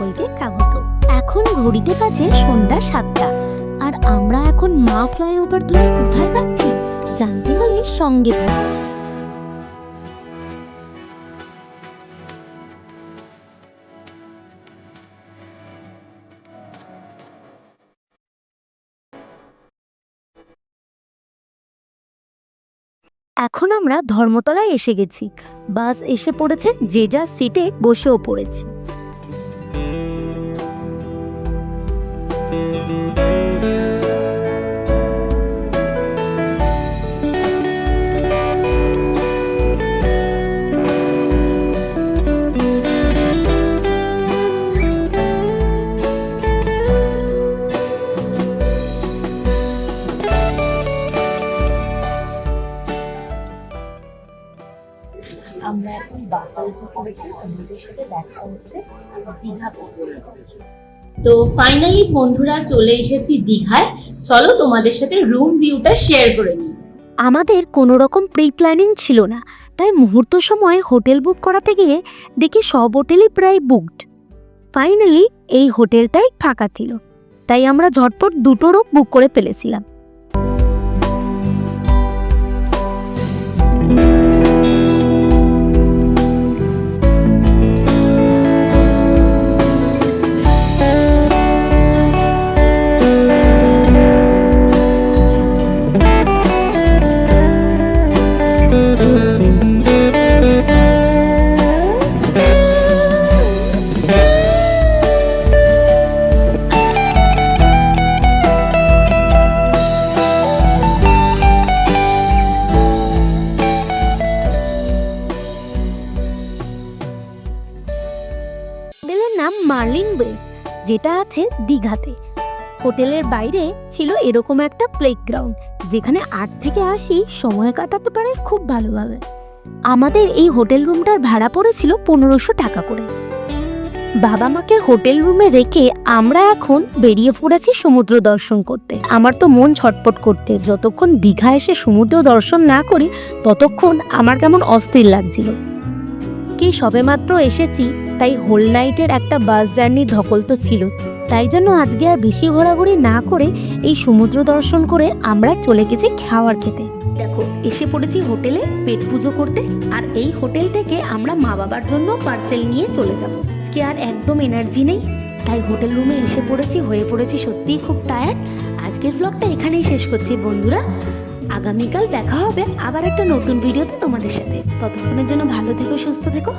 সকলকে স্বাগত। এখন ঘড়িতে বাজে সন্ধ্যা 7টা, আর আমরা এখন মা ফ্লাইওভার ধরে কোথায় যাচ্ছি জানতে হলে সঙ্গে থাকুন। এখন আমরা ধর্মতলায় এসে গেছি। বাস এসে পড়েছে, যে যার সিটে বসেও পড়েছি। আমরা এখন বাসে উঠে পড়েছি, বন্ধুদের সাথে দেখা হচ্ছে, দীঘা পড়ছি। তো ফাইনালি বন্ধুরা চলে এসেছি দীঘায়। চলো তোমাদের সাথে রুম ভিউটা শেয়ার করে নিই। আমাদের কোনো রকম প্রি প্ল্যানিং ছিল না, তাই মুহূর্ত সময় হোটেল বুক করাতে গিয়ে দেখি সব হোটেলই প্রায় বুকড। ফাইনালি এই হোটেলটাই ফাঁকা ছিল, তাই আমরা ঝটপট দুটো রুম বুক করে ফেলেছিলাম। হোটেলের নাম মার্লিন বে, যেটা আছে দীঘাতে। হোটেলের বাইরে ছিল এরকম একটা প্লেগ্রাউন্ড, যেখানে 8 থেকে 80 সময় কাটাতে পারে খুব ভালোভাবে। আমাদের এই হোটেল রুমটার ভাড়া পড়েছিল 1500 টাকা করে। বাবা মাকে হোটেল রুমে রেখে আমরা এখন বেরিয়ে পড়েছি সমুদ্র দর্শন করতে। আমার তো মন ছটপট করতে, যতক্ষণ দীঘা এসে সমুদ্র দর্শন না করি ততক্ষণ আমার কেমন অস্থির লাগছিল। কি সবেমাত্র এসেছি, তাই হোল নাইটের একটা বাস জার্নি ধকল তো ছিল, তাই জন্য আজকে আর বেশি ঘোরাঘুরি না করে এই সমুদ্র দর্শন করে আমরা চলে গেছি খাওয়ার খেতে। দেখো, এসে পড়েছি হোটেলে পেট পুজো করতে, আর এই হোটেল থেকে আমরা মা বাবার জন্য পার্সেল নিয়ে চলে যাব। আজকে আর একদম এনার্জি নেই, তাই হোটেল রুমে এসে পড়েছি, হয়ে পড়েছি সত্যিই খুব টায়ার্ড। আজকের ব্লগটা এখানেই শেষ করছি বন্ধুরা। আগামীকাল দেখা হবে আবার একটা নতুন ভিডিওতে তোমাদের সাথে। ততক্ষণের জন্য ভালো থেকো, সুস্থ থেকো।